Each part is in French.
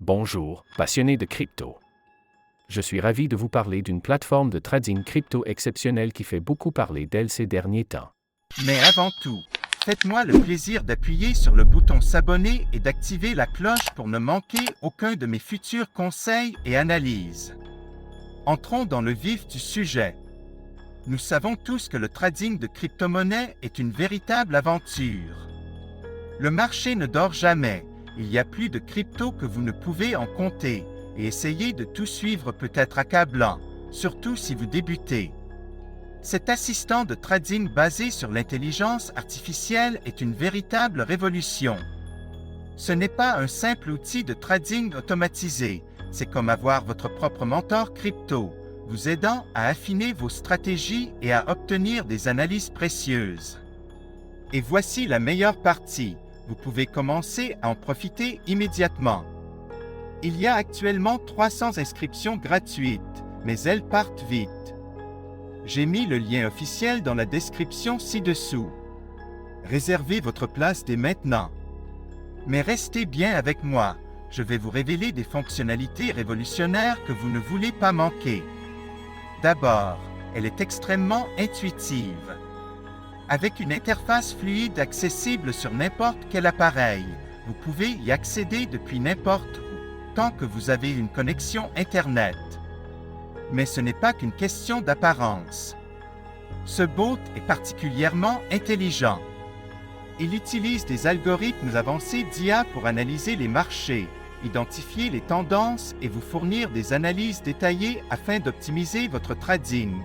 Bonjour, passionnés de crypto. Je suis ravi de vous parler d'une plateforme de trading crypto exceptionnelle qui fait beaucoup parler d'elle ces derniers temps. Mais avant tout, faites-moi le plaisir d'appuyer sur le bouton s'abonner et d'activer la cloche pour ne manquer aucun de mes futurs conseils et analyses. Entrons dans le vif du sujet. Nous savons tous que le trading de crypto-monnaies est une véritable aventure. Le marché ne dort jamais. Il y a plus de crypto que vous ne pouvez en compter, et essayer de tout suivre peut être accablant, surtout si vous débutez. Cet assistant de trading basé sur l'intelligence artificielle est une véritable révolution. Ce n'est pas un simple outil de trading automatisé, c'est comme avoir votre propre mentor crypto, vous aidant à affiner vos stratégies et à obtenir des analyses précieuses. Et voici la meilleure partie. Vous pouvez commencer à en profiter immédiatement. Il y a actuellement 300 inscriptions gratuites, mais elles partent vite. J'ai mis le lien officiel dans la description ci-dessous. Réservez votre place dès maintenant. Mais restez bien avec moi, je vais vous révéler des fonctionnalités révolutionnaires que vous ne voulez pas manquer. D'abord, elle est extrêmement intuitive. Avec une interface fluide accessible sur n'importe quel appareil, vous pouvez y accéder depuis n'importe où, tant que vous avez une connexion Internet. Mais ce n'est pas qu'une question d'apparence. Ce bot est particulièrement intelligent. Il utilise des algorithmes avancés d'IA pour analyser les marchés, identifier les tendances et vous fournir des analyses détaillées afin d'optimiser votre trading.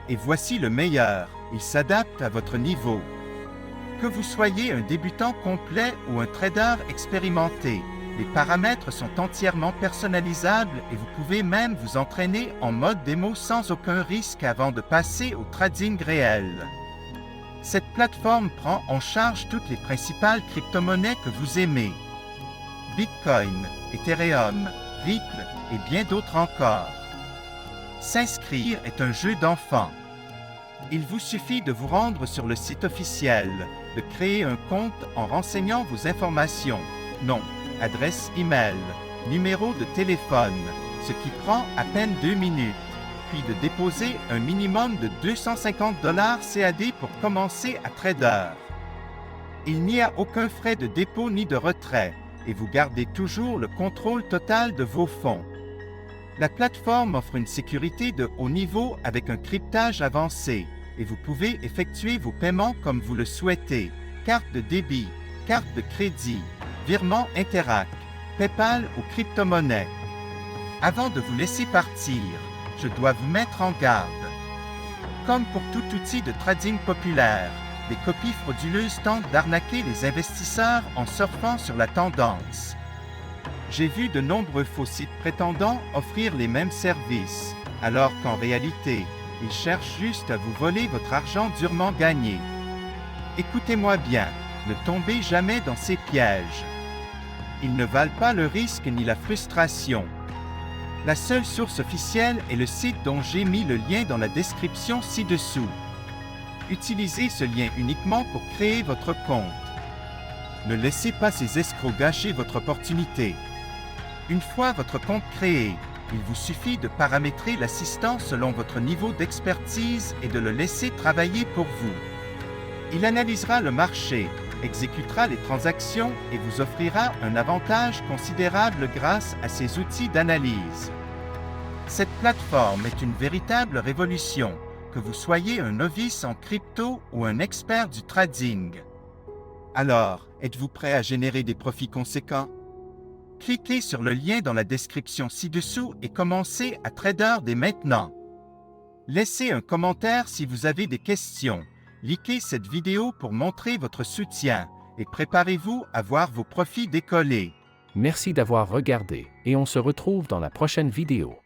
Et voici le meilleur. Il s'adapte à votre niveau. Que vous soyez un débutant complet ou un trader expérimenté, les paramètres sont entièrement personnalisables et vous pouvez même vous entraîner en mode démo sans aucun risque avant de passer au trading réel. Cette plateforme prend en charge toutes les principales crypto-monnaies que vous aimez. Bitcoin, Ethereum, Ripple et bien d'autres encore. S'inscrire est un jeu d'enfant. Il vous suffit de vous rendre sur le site officiel, de créer un compte en renseignant vos informations, nom, adresse email, numéro de téléphone, ce qui prend à peine 2 minutes, puis de déposer un minimum de 250 $ CAD pour commencer à trader. Il n'y a aucun frais de dépôt ni de retrait, et vous gardez toujours le contrôle total de vos fonds. La plateforme offre une sécurité de haut niveau avec un cryptage avancé et vous pouvez effectuer vos paiements comme vous le souhaitez. Carte de débit, carte de crédit, virement Interac, PayPal ou crypto-monnaie. Avant de vous laisser partir, je dois vous mettre en garde. Comme pour tout outil de trading populaire, les copies frauduleuses tentent d'arnaquer les investisseurs en surfant sur la tendance. J'ai vu de nombreux faux sites prétendant offrir les mêmes services, alors qu'en réalité, ils cherchent juste à vous voler votre argent durement gagné. Écoutez-moi bien, ne tombez jamais dans ces pièges. Ils ne valent pas le risque ni la frustration. La seule source officielle est le site dont j'ai mis le lien dans la description ci-dessous. Utilisez ce lien uniquement pour créer votre compte. Ne laissez pas ces escrocs gâcher votre opportunité. Une fois votre compte créé, il vous suffit de paramétrer l'assistant selon votre niveau d'expertise et de le laisser travailler pour vous. Il analysera le marché, exécutera les transactions et vous offrira un avantage considérable grâce à ses outils d'analyse. Cette plateforme est une véritable révolution, que vous soyez un novice en crypto ou un expert du trading. Alors, êtes-vous prêt à générer des profits conséquents? Cliquez sur le lien dans la description ci-dessous et commencez à trader dès maintenant. Laissez un commentaire si vous avez des questions. Likez cette vidéo pour montrer votre soutien et préparez-vous à voir vos profits décoller. Merci d'avoir regardé et on se retrouve dans la prochaine vidéo.